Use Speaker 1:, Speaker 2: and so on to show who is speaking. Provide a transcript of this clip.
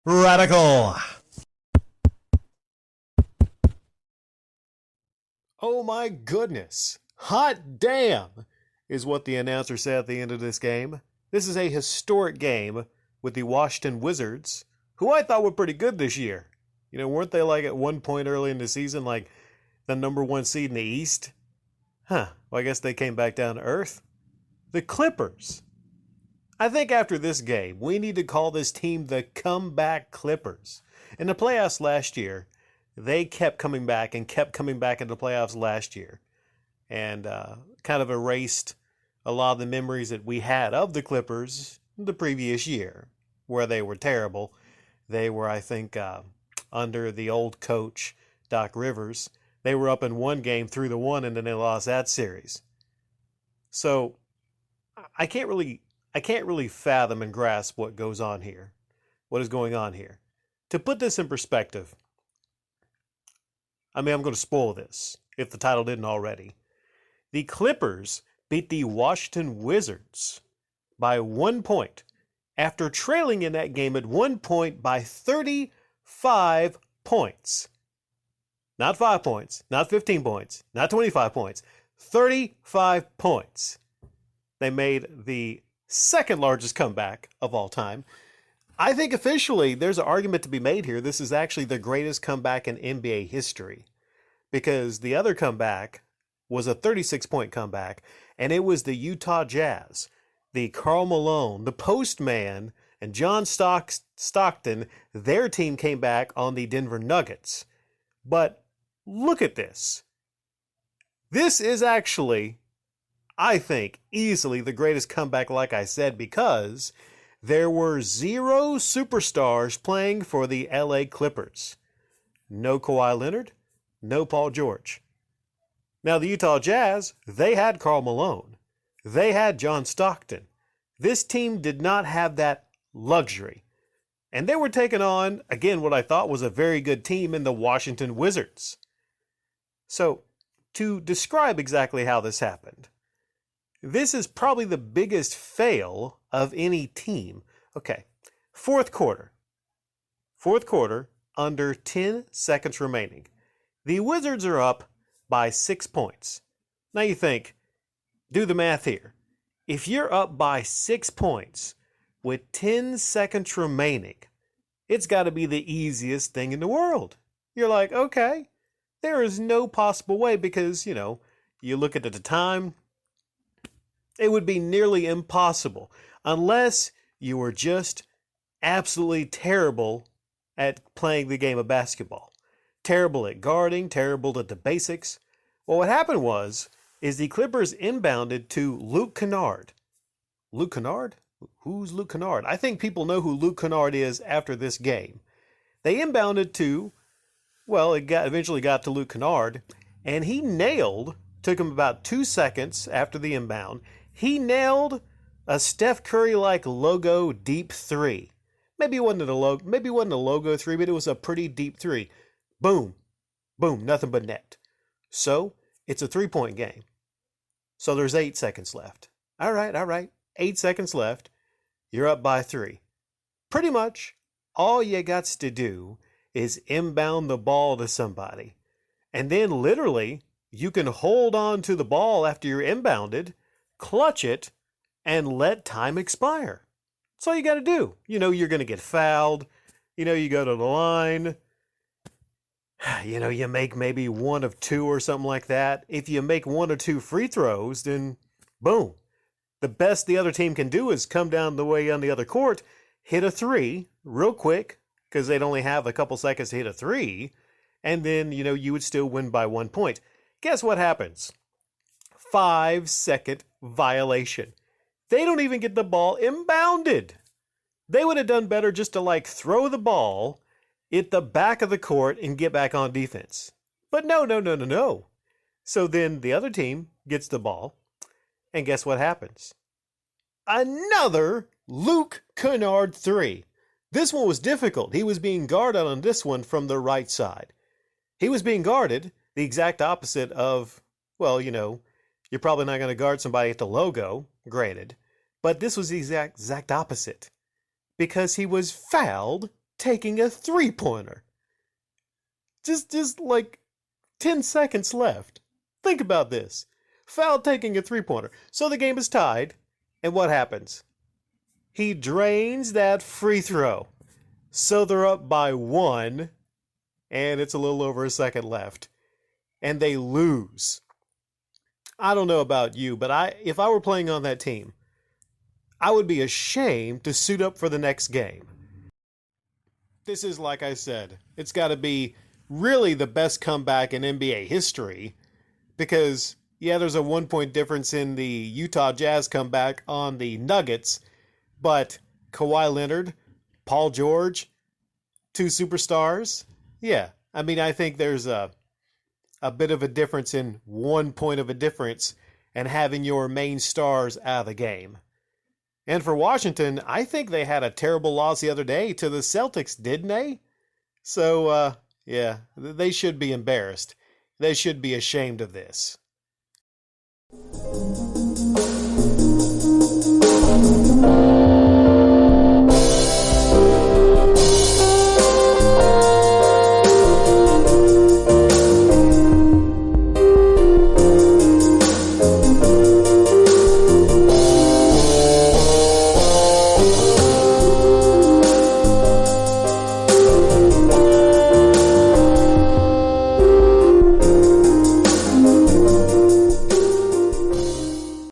Speaker 1: Radical.
Speaker 2: Oh my goodness. Hot damn is what the announcer said at the end of this game. This is a historic game with the Washington Wizards, who I thought were pretty good this year. You know, weren't they like at one point early in the season, like the number one seed in the East? Well, I guess they came back down to earth. The Clippers. I think after this game, we need to call this team the Comeback Clippers. In the playoffs last year, they kept coming back and kept coming back into the playoffs last year and kind of erased a lot of the memories that we had of the Clippers the previous year, where they were terrible. They were, I think, under the old coach, Doc Rivers. They were up in one game 3-1, and then they lost that series. So I can't really fathom and grasp what goes on here, what is going on here. To put this in perspective, I'm going to spoil this if the title didn't already. The Clippers beat the Washington Wizards by 1 point after trailing in that game at 1 point by 35 points. Not 5 points, not 15 points, not 25 points, 35 points. They made the second largest comeback of all time. I think officially there's an argument to be made here. This is actually the greatest comeback in NBA history, because the other comeback was a 36-point comeback, and it was the Utah Jazz, the Karl Malone, the Postman, and John Stockton. Their team came back on the Denver Nuggets. But look at this. This is actually, I think, easily the greatest comeback, like I said, because there were 0 superstars playing for the LA Clippers. No Kawhi Leonard, no Paul George. Now, the Utah Jazz, they had Karl Malone. They had John Stockton. This team did not have that luxury. And they were taking on, again, what I thought was a very good team in the Washington Wizards. So, to describe exactly how this happened, this is probably the biggest fail of any team. Okay, fourth quarter, under 10 seconds remaining. The Wizards are up by 6 points. Now you think, do the math here. If you're up by 6 points with 10 seconds remaining, it's got to be the easiest thing in the world. You're like, okay, there is no possible way, because, you look at the time, it would be nearly impossible unless you were just absolutely terrible at playing the game of basketball. Terrible at guarding, terrible at the basics. Well, what happened is the Clippers inbounded to Luke Kennard. Luke Kennard? Who's Luke Kennard? I think people know who Luke Kennard is after this game. They inbounded to, eventually got to Luke Kennard, and he took him about 2 seconds after the inbound, he nailed a Steph Curry-like logo deep three. Maybe it wasn't a logo three, but it was a pretty deep three. Boom. Boom. Nothing but net. So, it's a 3-point game. So there's 8 seconds left. All right. 8 seconds left. You're up by 3. Pretty much all you got to do is inbound the ball to somebody. And then literally, you can hold on to the ball after you're inbounded, clutch it, and let time expire. That's all you got to do. You're going to get fouled. You go to the line. You make maybe 1 of 2 or something like that. If you make 1 or 2 free throws, then boom. The best the other team can do is come down the way on the other court, hit a 3 real quick, because they'd only have a couple seconds to hit a 3, and then, you would still win by 1 point. Guess what happens? 5-second violation. They don't even get the ball inbounded. They would have done better just to throw the ball at the back of the court and get back on defense. But no. So then the other team gets the ball, and guess what happens? Another Luke Kennard 3. This one was difficult. He was being guarded on this one from the right side. He was being guarded the exact opposite of, you're probably not going to guard somebody at the logo, granted, but this was the exact opposite, because he was fouled taking a three-pointer. Just like 10 seconds left. Think about this. Foul taking a three-pointer. So the game is tied, and what happens? He drains that free throw. So they're up by 1, and it's a little over a second left. And they lose. I don't know about you, but if I were playing on that team, I would be ashamed to suit up for the next game. This is, like I said, it's got to be really the best comeback in NBA history because, yeah, there's a 1-point difference in the Utah Jazz comeback on the Nuggets, but Kawhi Leonard, Paul George, 2 superstars. Yeah, I mean, I think there's a bit of a difference in 1 point of a difference and having your main stars out of the game. And for Washington, I think they had a terrible loss the other day to the Celtics, didn't they? So, yeah, they should be embarrassed. They should be ashamed of this.